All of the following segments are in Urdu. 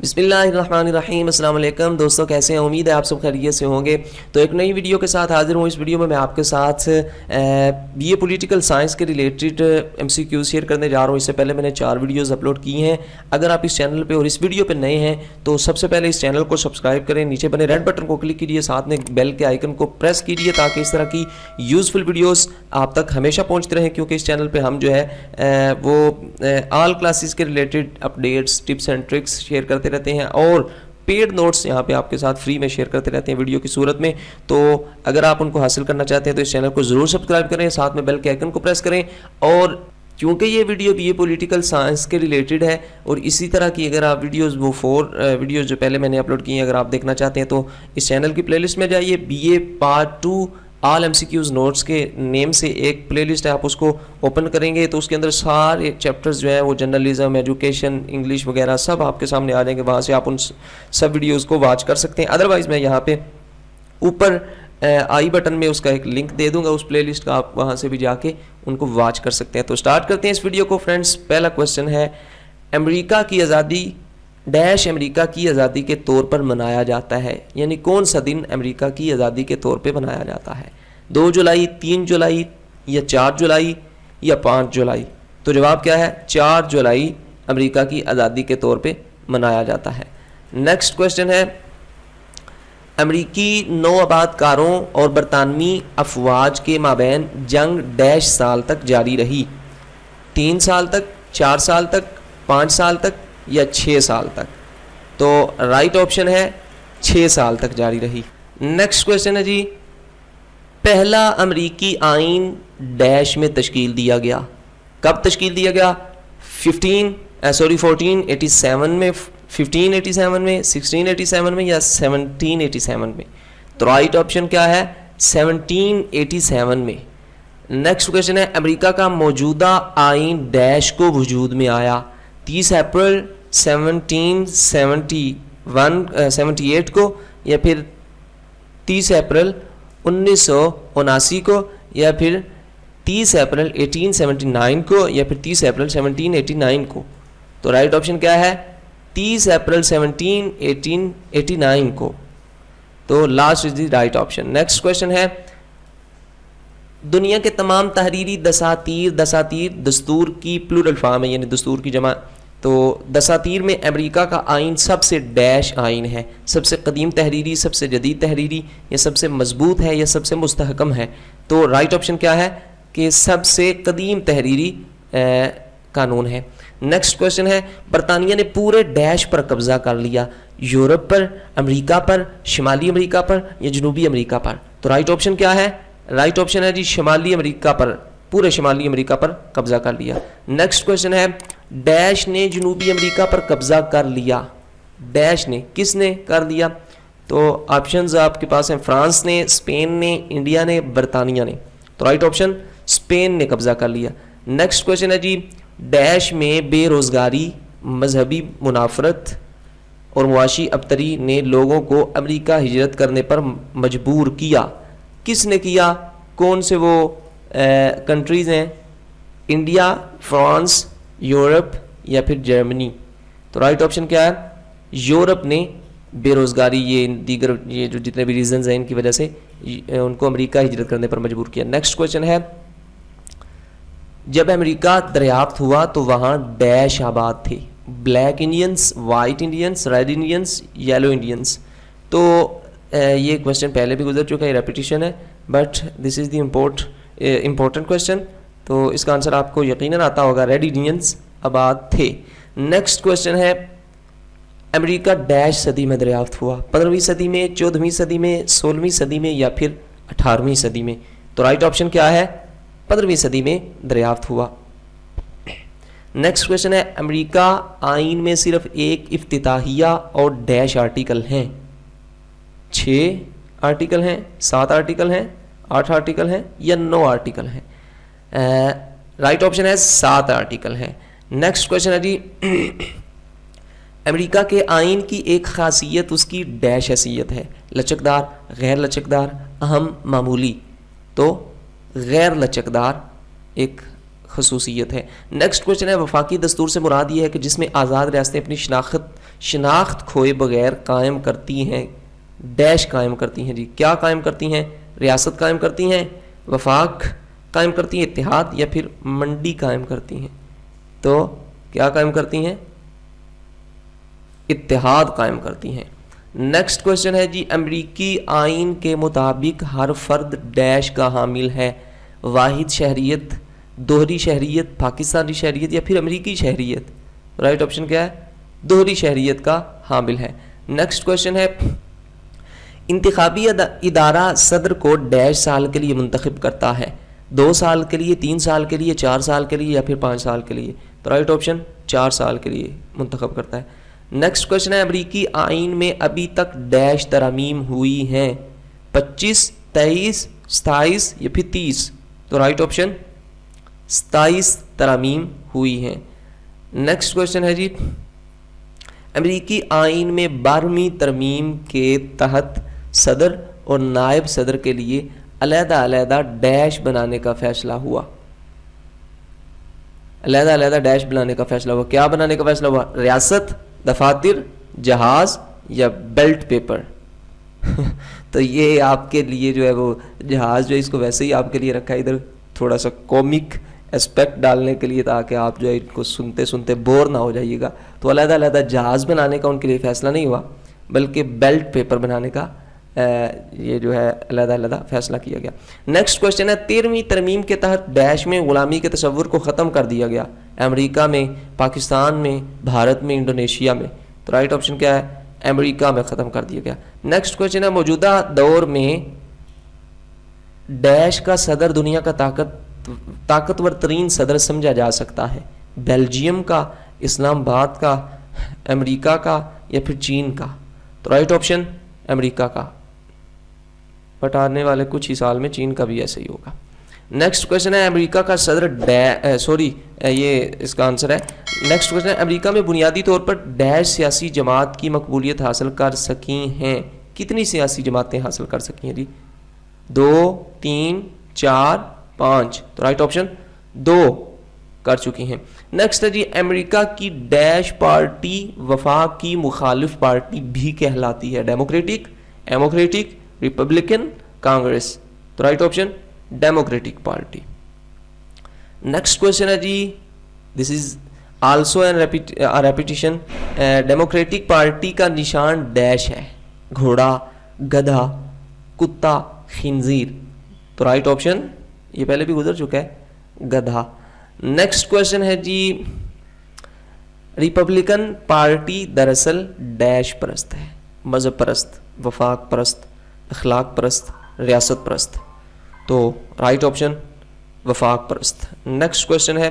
بسم اللہ الرحمن الرحیم. السلام علیکم دوستوں، کیسے ہیں؟ امید ہے آپ سب خیریت سے ہوں گے. تو ایک نئی ویڈیو کے ساتھ حاضر ہوں. اس ویڈیو میں آپ کے ساتھ بی اے پولیٹیکل سائنس کے ریلیٹڈ ایم سی کیو شیئر کرنے جا رہا ہوں. اس سے پہلے میں نے 4 ویڈیوز اپلوڈ کی ہیں. اگر آپ اس چینل پہ اور اس ویڈیو پہ نئے ہیں تو سب سے پہلے اس چینل کو سبسکرائب کریں، نیچے بنے ریڈ بٹن کو کلک کیجیے، ساتھ میں بیل کے آئیکن کو پریس کیجیے تاکہ اس طرح کی یوزفل ویڈیوز آپ تک ہمیشہ پہنچتے رہیں. کیونکہ اس چینل پہ ہم جو ہے وہ آل کلاسز کے related updates, tips and tricks share کرتے رہتے ہیں اور پیڈ نوٹس یہاں پہ آپ کے ساتھ فری میں شیئر کرتے رہتے ہیں ویڈیو کی صورت میں. تو اگر آپ ان کو حاصل کرنا چاہتے ہیں تو اس چینل کو ضرور سبسکرائب کریں، ساتھ میں بیل کے آئیکن کو پریس کریں. اور کیونکہ یہ video B A political science کے ریلیٹڈ ہے اور اسی طرح کی اگر آپ ویڈیوز وہ 4 ویڈیوز جو پہلے میں نے اپلوڈ کی ہیں اگر آپ دیکھنا چاہتے ہیں تو اس چینل کی پلے لسٹ میں جائیے. B A part 2 all M C Qs notes کے نیم سے ایک پلے لسٹ ہے، آپ اس کو اوپن کریں گے تو اس کے اندر سارے چیپٹرز جو ہیں وہ جرنلزم، ایجوکیشن، انگلش وغیرہ سب آپ کے سامنے آ جائیں گے. وہاں سے آپ ان سب ویڈیوز کو واچ کر سکتے ہیں. ادروائز میں یہاں پہ اوپر آئی بٹن میں اس کا ایک لنک دے دوں گا اس پلے لسٹ کا، آپ وہاں سے بھی جا کے ان کو واچ کر سکتے ہیں. تو سٹارٹ کرتے ہیں اس ویڈیو کو فرینڈز. پہلا کویسچن ہے، امریکہ کی آزادی ڈیش امریکہ کی آزادی کے طور پر منایا جاتا ہے، یعنی کون سا دن امریکہ کی آزادی کے طور پہ منایا جاتا ہے؟ 2 جولائی، 3 جولائی یا 4 جولائی یا 5 جولائی؟ تو جواب کیا ہے؟ 4 جولائی امریکہ کی آزادی کے طور پہ منایا جاتا ہے. نیکسٹ کویسچن ہے، امریکی نو آباد کاروں اور برطانوی افواج کے مابین جنگ ڈیش سال تک جاری رہی؟ 3 سال تک، 4 سال تک، 5 سال تک یا 6 سال تک؟ تو رائٹ آپشن ہے 6 سال تک جاری رہی. نیکسٹ کویسچن ہے جی، پہلا امریکی آئین ڈیش میں تشکیل دیا گیا؟ کب تشکیل دیا گیا؟ 1487 میں، 1587 میں، 1687 میں یا 1787 میں؟ تو رائٹ آپشن کیا ہے؟ 1787 میں. نیکسٹ کویسچن ہے، امریکہ کا موجودہ آئین ڈیش کو وجود میں آیا؟ 30 اپریل 1778 کو یا پھر 30 اپریل 1979 کو یا پھر 30 اپریل 1879 کو یا پھر 30 اپریل 1789 کو؟ تو رائٹ آپشن کیا ہے؟ 30 اپریل 1889 کو. تو last is the right option. Next question ہے، دنیا کے تمام تحریری دساتیر دستور کی پلورل فارم ہے، یعنی دستور کی جمع. تو دساتیر میں امریکہ کا آئین سب سے ڈیش آئین ہے؟ سب سے قدیم تحریری، سب سے جدید تحریری یا سب سے مضبوط ہے یا سب سے مستحکم ہے؟ تو رائٹ آپشن کیا ہے کہ سب سے قدیم تحریری قانون ہے. نیکسٹ کویسچن ہے، برطانیہ نے پورے ڈیش پر قبضہ کر لیا؟ یورپ پر، امریکہ پر، شمالی امریکہ پر یا جنوبی امریکہ پر؟ تو رائٹ آپشن کیا ہے؟ رائٹ آپشن ہے جی شمالی امریکہ پر، پورے شمالی امریکہ پر قبضہ کر لیا. نیکسٹ کویسچن ہے، ڈیش نے جنوبی امریکہ پر قبضہ کر لیا؟ ڈیش نے، کس نے کر لیا؟ تو آپشنز آپ کے پاس ہیں، فرانس نے، اسپین نے، انڈیا نے، برطانیہ نے. تو رائٹ آپشن اسپین نے قبضہ کر لیا. نیکسٹ کویسچن ہے جی، ڈیش میں بے روزگاری، مذہبی منافرت اور معاشی ابتری نے لوگوں کو امریکہ ہجرت کرنے پر مجبور کیا؟ کس نے کیا؟ کون سے وہ کنٹریز ہیں؟ انڈیا، فرانس، یورپ یا پھر جرمنی؟ تو رائٹ آپشن کیا ہے؟ یورپ نے بے روزگاری، یہ جو جتنے بھی ریزنز ہیں ان کی وجہ سے ان کو امریکہ ہجرت کرنے پر مجبور کیا. نیکسٹ کویسچن ہے، جب امریکہ دریافت ہوا تو وہاں ڈیش آباد تھے؟ Black Indians, white Indians, red Indians, yellow Indians? تو یہ کویسچن پہلے بھی گزر چکا ہے، ریپیٹیشن ہے، but this is the important question. تو اس کا آنسر آپ کو یقیناً آتا ہوگا، ریڈ انڈینس آباد تھے. نیکسٹ کویسچن ہے، امریکہ ڈیش صدی میں دریافت ہوا؟ 15ویں صدی میں، 14ویں صدی میں، 16ویں صدی میں یا پھر 18ویں صدی میں؟ تو رائٹ آپشن کیا ہے؟ 15ویں صدی میں دریافت ہوا. نیکسٹ کویسچن ہے، امریکہ آئین میں صرف ایک افتتاحیہ اور ڈیش آرٹیکل ہیں؟ 6 آرٹیکل ہیں، 7 آرٹیکل ہیں، 8 آرٹیکل ہیں یا 9 آرٹیکل ہیں؟ رائٹ آپشن ہے 7 آرٹیکل ہیں. نیکسٹ کویسچن ہے جی، امریکہ کے آئین کی ایک خاصیت اس کی ڈیش حیثیت ہے؟ لچکدار، غیر لچکدار، اہم، معمولی؟ تو غیر لچکدار ایک خصوصیت ہے. نیکسٹ کوشچن ہے وفاقی دستور سے مراد یہ ہے کہ جس میں آزاد ریاستیں اپنی شناخت کھوئے بغیر قائم کرتی ہیں ڈیش قائم کرتی ہیں. جی کیا قائم کرتی ہیں؟ ریاست قائم کرتی ہیں, وفاق قائم کرتی ہیں, اتحاد, یا پھر منڈی قائم کرتی ہیں. تو کیا قائم کرتی ہیں؟ اتحاد قائم کرتی ہیں. نیکسٹ کوشچن ہے جی امریکی آئین کے مطابق ہر فرد ڈیش کا حامل ہے, واحد شہریت, دوہری شہریت, پاکستانی شہریت, یا پھر امریکی شہریت. رائٹ آپشن کیا ہے؟ دوہری شہریت کا حامل ہے. نیکسٹ کوشچن ہے انتخابی ادارہ صدر کو ڈیش سال کے لیے منتخب کرتا ہے, 2 سال کے لیے, 3 سال کے لیے, 4 سال کے لیے, یا پھر 5 سال کے لیے. تو رائٹ آپشن 4 سال کے لیے منتخب کرتا ہے. نیکسٹ کوشچن ہے امریکی آئین میں ابھی تک ڈیش ترامیم ہوئی ہیں, 25, 23, 27 یا پھر 30. تو رائٹ آپشن 27 ترامیم ہوئی ہیں. نیکسٹ کوشچن ہے جی امریکی آئین میں 12ویں ترمیم کے تحت صدر اور نائب صدر کے لیے علیحدہ علیحدہ ڈیش بنانے کا فیصلہ ہوا. علیحدہ علیحدہ ڈیش بنانے کا فیصلہ ہوا. کیا بنانے کا فیصلہ ہوا؟ ریاست, دفاتر, جہاز یا بیلٹ پیپر. تو یہ آپ کے لیے جو ہے وہ جہاز جو ہے اس کو ویسے ہی آپ کے لیے رکھا ہے ادھر تھوڑا سا کومک اسپیکٹ ڈالنے کے لیے, تاکہ آپ جو ہے ان کو سنتے سنتے بور نہ ہو جائیے گا. تو علیحدہ علیحدہ جہاز بنانے کا ان کے لیے فیصلہ نہیں ہوا, بلکہ بیلٹ پیپر بنانے کا یہ جو ہے علیحدہ علیحدہ فیصلہ کیا گیا. نیکسٹ کوشچن ہے 13ویں ترمیم کے تحت ڈیش میں غلامی کے تصور کو ختم کر دیا گیا, امریکہ میں, پاکستان میں, بھارت میں, انڈونیشیا میں. تو رائٹ آپشن کیا ہے؟ امریکہ میں ختم کر دیا گیا. نیکسٹ کوشچن ہے موجودہ دور میں ڈیش کا صدر دنیا کا طاقتور ترین صدر سمجھا جا سکتا ہے, بیلجیم کا, اسلام آباد کا, امریکہ کا, یا پھر چین کا. تو رائٹ آپشن امریکہ کا, بٹ آنے والے کچھ ہی سال میں چین کا بھی ایسے ہی ہوگا. نیکسٹ کوشچن ہے امریکہ کا صدر یہ اس کا آنسر ہے. نیکسٹ کوشچن ہے امریکہ میں بنیادی طور پر ڈیش سیاسی جماعت کی مقبولیت حاصل کر سکی ہیں. کتنی سیاسی جماعتیں حاصل کر سکی ہیں جی؟ 2, 3, 4, 5. تو رائٹ آپشن 2 کر چکی ہیں. نیکسٹ ہے جی امریکہ کی ڈیش پارٹی وفاق کی مخالف پارٹی بھی کہلاتی ہے, ڈیموکریٹک, ریپبلکن, کانگریس. تو right option democratic party. Next question ہے جی this is also a repetition, democratic party کا نشان ڈیش ہے, گھوڑا, گدھا, کتا, خنزیر. تو رائٹ آپشن یہ پہلے بھی گزر چکا ہے, گدھا. نیکسٹ کوشچن ہے جی ریپبلکن پارٹی دراصل ڈیش پرست ہے, مذہب پرست, وفاق پرست, اخلاق پرست, ریاست پرست. تو رائٹ آپشن وفاق پرست. نیکسٹ کوشچن ہے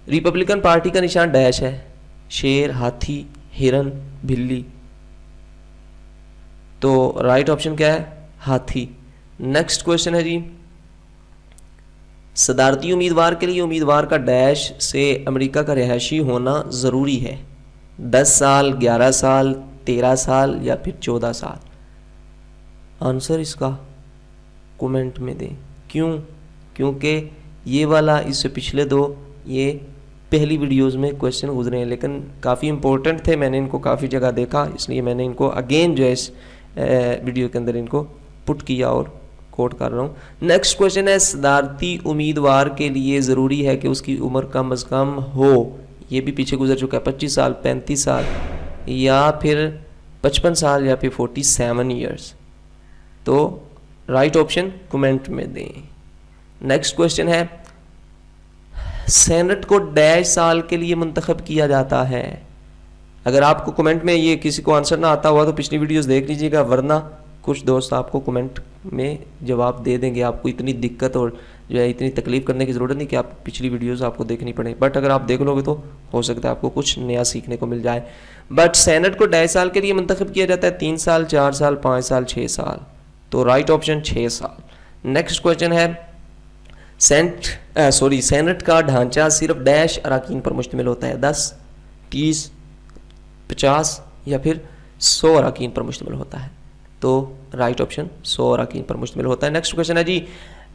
ریپبلکن پارٹی کا نشان ڈیش ہے, شیر, ہاتھی, ہرن, بلی. تو رائٹ آپشن کیا ہے؟ ہاتھی. نیکسٹ کوشچن ہے جی صدارتی امیدوار کے لیے امیدوار کا ڈیش سے امریکہ کا رہائشی ہونا ضروری ہے, 10 سال, 11 سال, 13 سال یا پھر 14 سال. آنسر اس کا کومنٹ میں دیں. کیوں؟ کیونکہ یہ والا اس سے پچھلے 2 یہ پہلی ویڈیوز میں کویشچن گزرے ہیں, لیکن کافی امپورٹنٹ تھے, میں نے ان کو کافی جگہ دیکھا, اس لیے میں نے ان کو اگین جو ہے اس ویڈیو کے اندر ان کو پٹ کیا اور کوٹ کر رہا ہوں. نیکسٹ کویشچن ہے صدارتی امیدوار کے لیے ضروری ہے کہ اس کی عمر کم از کم ہو, یہ بھی پیچھے گزر چکا ہے, 25 سال, 35 سال یا پھر 55 سال یا پھر 47 ایئرس. تو رائٹ آپشن کومنٹ میں دیں. نیکسٹ کویشچن ہے سینٹ کو ڈیش سال کے لیے منتخب کیا جاتا ہے. اگر آپ کو کومنٹ میں یہ کسی کو آنسر نہ آتا ہوا تو پچھلی ویڈیوز دیکھ لیجیے گا, ورنہ کچھ دوست آپ کو کومنٹ میں جواب دے دیں گے. آپ کو اتنی دقت اور جو ہے اتنی تکلیف کرنے کی ضرورت نہیں کہ آپ پچھلی ویڈیوز آپ کو دیکھنی پڑیں, بٹ اگر آپ دیکھ لو گے تو ہو سکتا ہے آپ کو کچھ نیا سیکھنے کو مل جائے. بٹ سینٹ کو ڈیش سال کے لیے منتخب کیا جاتا ہے 3 سال, 4 سال, 5 سال, 6 سال. تو رائٹ آپشن 6 سال. نیکسٹ کویشچن ہے سینٹ کا ڈھانچہ صرف ڈیش اراکین پر مشتمل ہوتا ہے, 10, 30, 50 یا پھر 100 اراکین پر مشتمل ہوتا ہے. تو رائٹ آپشن 100 اراکین پر مشتمل ہوتا ہے. نیکسٹ کویشچن ہے جی